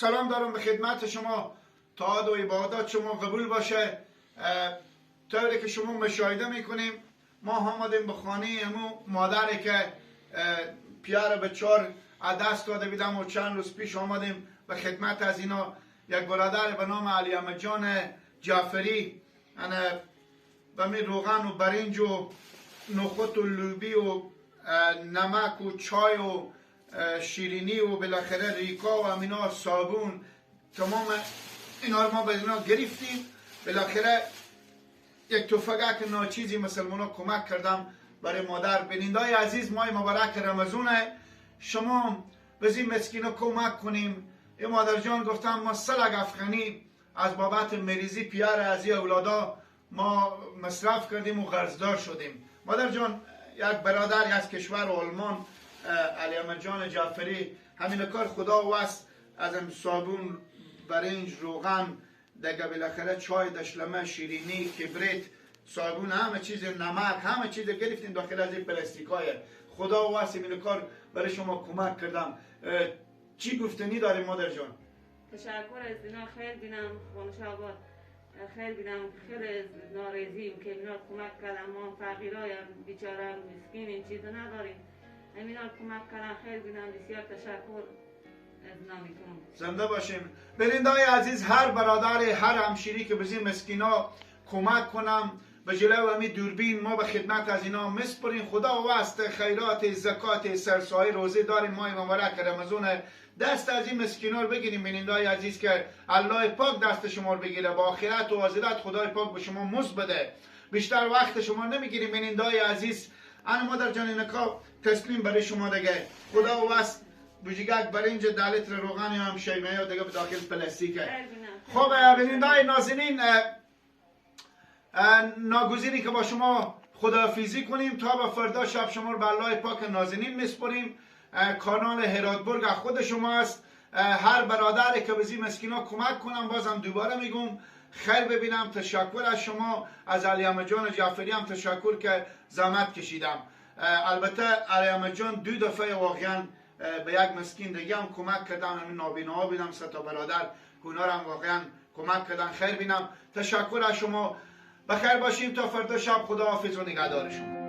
سلام دارم به خدمت شما. تعاد و عبادات شما قبول باشه. طوری که شما مشاهده میکنیم ما آمدیم به خانه همو مادری که پیار به 4 دست داده بیدم و چند روز پیش آمدیم به خدمت از اینا. یک برادر به نام علی احمد جان جعفری به می روغن و برنج و نخود و لوبی و نمک و چای و شیرینی و بالاخره ریکا و امینا صابون تمام اینا رو ما به اینا گرفتیم. بالاخره یک توفگک ناچیزی مسلمان ها کمک کردم برای مادر. بینندای عزیز، ماه مبارک رمضونه، شما بزی مسکین ها کمک کنیم. این مادر جان گفتم ما سلگ افغانی از بابت مریضی پیار ازی اولادا ما مصرف کردیم و قرضدار شدیم. مادر جان یک برادر از کشور آلمان علی احمد جان جعفری همین کار خدا وست از صابون، برنج، روغن دیگه بالاخره چای، دشلمه، شیرینی، کبریت، صابون، همه چیز، نمک، همه چیز گرفتیم داخل از این پلاستیکای. خدا واسه این کار برای شما کمک کردم. چی گفتنی داریم مادر جان؟ تشکر از اینا، خیلی بینم خانش آباد، خیلی بینم خیلی ناراضیم که اینا کمک کردن. ما فقیرای بیچاره مسکین این چیزو نداریم، اینا کمک کردن. خیلی بینم بسیار تشکر از نامیتون. زنده باشیم. برندای عزیز، هر برادر، هر همشیری که بزی مسکینا کمک کنم به جلو همی دوربین ما به خدمت از اینا مسپرین. خدا واسطه خیرات، زکات، سرسای روزه داریم ماه مبارک رمضان، دست از این مسکینا رو بگیریم. بینندای عزیز که الله پاک دست شما رو بگیره، با آخرت و آخرت خدای پاک به شما مزد بده. بیشتر وقت شما نمیگیریم بینندای عزیز. انا مادر جان اینکا تسلیم برای شما دیگه. خدا واسطه بوجیگک برنج دالت روغن هم شیمه یا دیگه به داخل پلاستیکه. خب بینندای نازنین، ناگزیری که با شما خداحافظی کنیم تا به فردا شب شما رو به الله پاک نازنین میسپریم. کانال هراتبرگ خود شما است. هر برادری که بزی مسکینا کمک کنم، بازم دوباره میگم خیر ببینم. تشکر از شما، از علی احمد جان جعفری هم تشکر که زحمت کشیدم. البته علی احمد جان 2 دفعه واقعا به یک مسکین دیگه هم کمک کردم. همین نابیناها بیدم 3 تا برادر اونا هم واقعا کمک کردن. خیر بینم. تشکر از شما. بخیر باشیم تا فردا شب. خدا حافظ و نگهدار شما.